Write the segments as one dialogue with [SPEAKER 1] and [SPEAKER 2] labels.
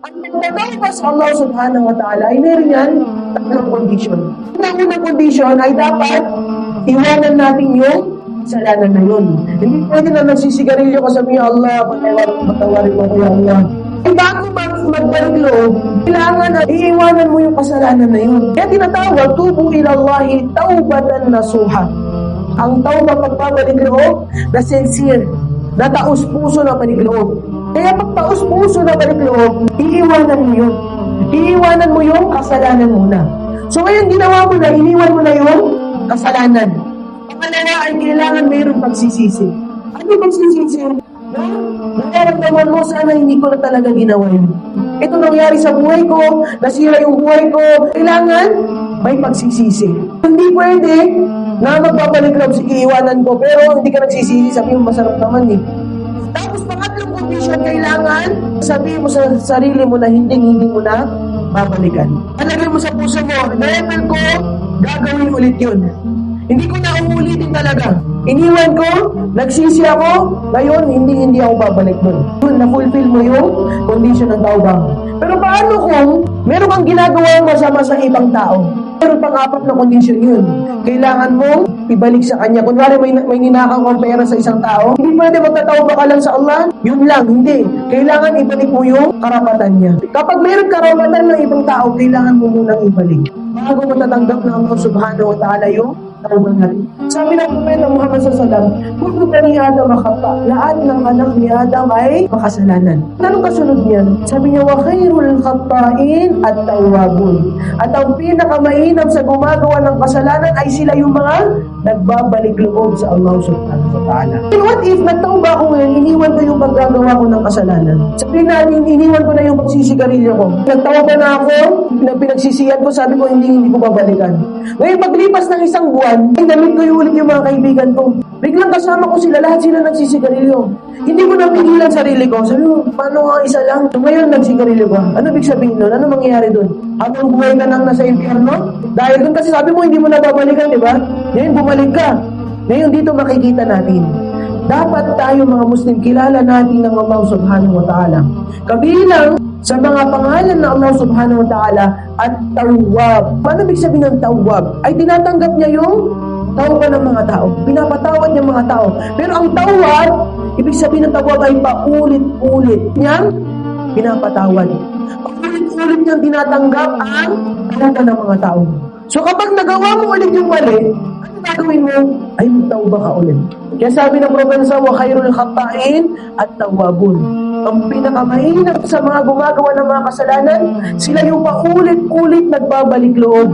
[SPEAKER 1] Ang pagtatawa sa Allah subhanahu wa ta'ala ay meron yan tatlong kondisyon. Ang unang kondisyon ay dapat iwanan natin yung kasalanan na yun. Hindi pwede na nagsisigarilyo ka sabi, Allah, patawarin mo ko ya Allah. Ay bago magbalik loob, kailangan na iiwanan mo yung kasalanan na yun. Kaya tinatawag, tubu ilallahi taubatan nasuha. Ang tawbah pagbabalik loob na sincere, na taos puso na balik loob. Kaya pag taos puso na balik loob, iiwanan mo yun. Iiwanan mo yung kasalanan muna. So ngayon ginawa mo na, iniwan mo na yung kasalanan. Pangalawa ay kailangan mayroong pagsisisi. Ano yung pagsisisi? Nararamdaman mo, sana hindi ko na talaga ginawa yun. Ito nangyari sa buhay ko, nasira yung buhay ko. Kailangan may pagsisisi. Hindi pwede na magbabalik lang iiwanan ko, pero hindi ka nagsisisi, sabi mo masarap naman eh. Tapos pangatlong condition, kailangan sabihin mo sa sarili mo na hindi mo na babalikan. Alagay mo sa puso mo, level ko, gagawin ulit yun. Hindi ko na uulitin talaga. Iniwan ko, nagsisi ako, ngayon hindi ako babalik doon. Na-fulfill mo yung condition ng tawbah. Pero paano kung meron kang ginagawang masama sa ibang tao? Meron pang apat na condition yun. Kailangan mong ibalik sa kanya. Kunwari may ninakaw kang pera sa isang tao, hindi pwede magtatawbah ka lang sa Allah. Yun lang, hindi. Kailangan ibalik mo yung karapatan niya. Kapag meron karapatan ng ibang tao, kailangan mo munang ibalik. Bago mo tatanggap na Allah subhanahu wa ta'ala yung tawbah natin. Sabi ng Propeta Muhammad sallallahu kullu bani Adam khata. Lahat ng anak ni Adam ay makasalanan. Anong kasunod niyan? Sabi niya, wa khairul khata'in at-tawwabun. At ang pinakamainam sa gumagawa ng kasalanan ay sila yung mga nagbabalik loob sa Allah subhanahu wa ta'ala. And what if nagtawba ko ngayon, iniwan ko yung paggagawa ko ng kasalanan? Sabihin natin, iniwan ko na yung pagsisigarilyo ko. Nagtawba na ako, pinagsisiyan ko, sabi ko, hindi ko babalikan. Ngayon, paglipas ng isang buwan, damit ko ulit yung mga kaibigan ko. Biglang kasama ko sila, lahat sila nagsisigarilyo. Hindi ko napigilan sarili ko. Sabi ko, paano nga isa lang? So, ngayon nagsisigarilyo ka. Ano ibig sabihin nun? Ano mangyayari dun? Habang buhay ka nang nasa impyerno? Dahil dun kasi sabi mo, hindi mo na babalikan, di ba? Ngayon bumalik ka. Ngayon dito makikita natin. Dapat tayo mga Muslim, kilala natin ng Allah subhanahu wa ta'ala. Kabilang sa mga pangalan ng Allah subhanahu wa ta'ala at tawwab. Paano ibig sabihin ng tawwab? Ay tinatanggap niya yung tawbah ng mga tao. Pinapatawad niya mga tao. Pero ang tawwab, ibig sabihin ng tawwab ay paulit-ulit niyang pinapatawad. Paulit-ulit niyang tinatanggap ang talaga ng mga tao. So kapag nagawa mo ulit yung mali, ano gagawin mo? Ay magtawbah ka ulit. Kaya sabi ng Propeta, wa khairul khata'in at tawwabun. Ang pinakamainam sa mga gumagawa ng mga kasalanan, sila yung paulit-ulit nagbabalik loob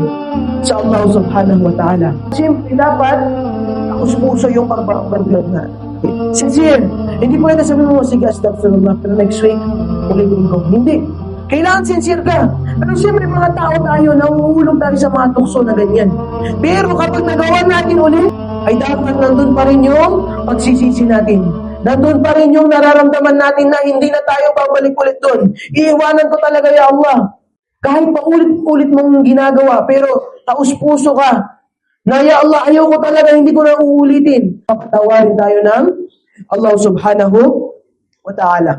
[SPEAKER 1] sa Allah subhanahu wa ta'ala. Siyempre, dapat puso yung pagbabalik loob na. Sincere. Hindi pwede sabihin mo, sige, astaghfirullah, pero next week, ulitin ko. Hindi. Kailangan sincere ka. Pero siyempre, mga tao tayo, nahuhulog tayo sa mga tukso na ganyan. Pero kapag nagawa natin ulit, ay dapat nandun pa rin yung pagsisisi natin. Nandun pa rin yung nararamdaman natin na hindi na tayo babalik ulit doon. Iiwanan ko talaga, ya Allah. Kahit pa ulit-ulit mong ginagawa, pero taos puso ka. Na, ya Allah, ayaw ko talaga, hindi ko na uulitin. Papatawarin tayo ng Allah subhanahu wa ta'ala.